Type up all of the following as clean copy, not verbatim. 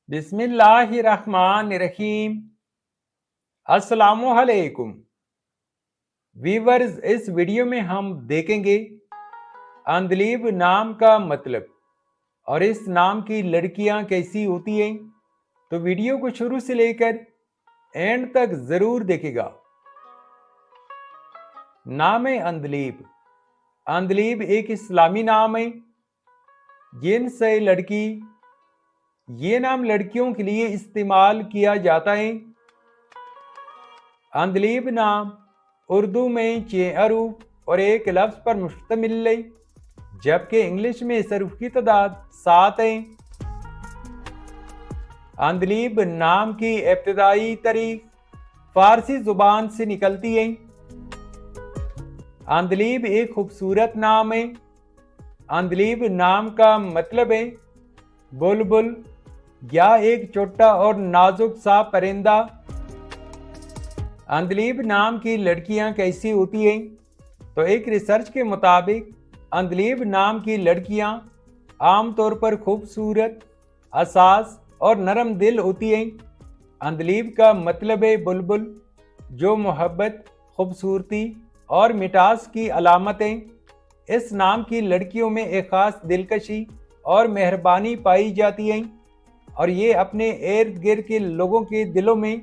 बिस्मिल्लाहिर्रहमानिर्रहीम। अस्सलामुअलैकुम वीवर्स, इस वीडियो में हम देखेंगे अंदलीब नाम का मतलब और इस नाम की लड़कियां कैसी होती हैं। तो वीडियो को शुरू से लेकर एंड तक जरूर देखेगा। नाम है अंदलीब। अंदलीब एक इस्लामी नाम है। जिन्स है लड़की। ये नाम लड़कियों के लिए इस्तेमाल किया जाता है। अंदलीब नाम उर्दू में 6 हरूफ और एक लफ्ज़ पर मुश्तमिल है, जबकि इंग्लिश में इस हरूफ की तादाद 7 है। अंदलीब नाम की इब्तिदाई तारीख फारसी जुबान से निकलती है। अंदलीब एक खूबसूरत नाम है। अंदलीब नाम का मतलब है बुलबुल या एक छोटा और नाजुक सा परिंदा। अंदलीब नाम की लड़कियां कैसी होती हैं? तो एक रिसर्च के मुताबिक अंदलीब नाम की लड़कियां आमतौर पर खूबसूरत, हसास और नरम दिल होती हैं। अंदलीब का मतलब है बुलबुल, जो मोहब्बत, खूबसूरती और मिठास की अलामत है। इस नाम की लड़कियों में एक ख़ास दिलकशी और मेहरबानी पाई जाती है और ये अपने इर्द गिर्द के लोगों के दिलों में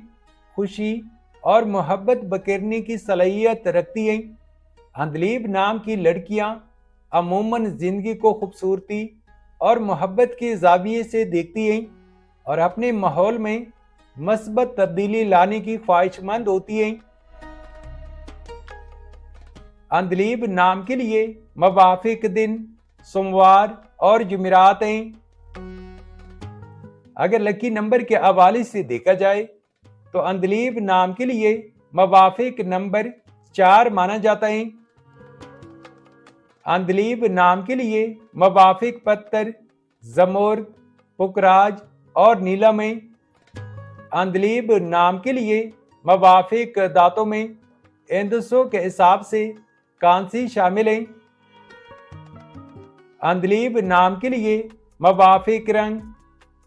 खुशी और मोहब्बत बखेरने की सलाहियत रखती हैं। अंदलीब नाम की लड़कियां अमूमन ज़िंदगी को खूबसूरती और मोहब्बत के ज़ाविये से देखती हैं और अपने माहौल में मस्बत तब्दीली लाने की ख्वाहिशमंद होती हैं। अंदलीब नाम के लिए मवाफिक दिन सोमवार और जुमेरात हैं। अगर लकी नंबर के हवाले से देखा जाए तो अंदलीब नाम के लिए मवाफिक नंबर 4 माना जाता है। अंदलीब नाम के लिए मवाफिक पत्थर जमोर्ग, पुकराज और नीलम है। अंदलीब नाम के लिए मवाफिक दांतों में इंदसों के हिसाब से कांसी शामिल है। अंदलीब नाम के लिए मवाफिक रंग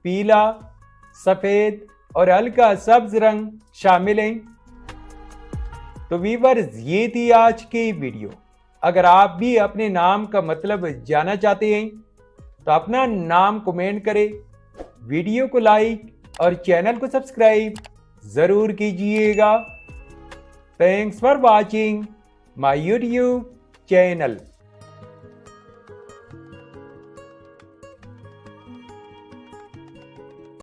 पीला, सफ़ेद और हल्का सब्ज रंग शामिल हैं। तो वीवर्स, ये थी आज की वीडियो। अगर आप भी अपने नाम का मतलब जानना चाहते हैं तो अपना नाम कमेंट करें, वीडियो को लाइक और चैनल को सब्सक्राइब ज़रूर कीजिएगा। Thanks for watching my YouTube channel.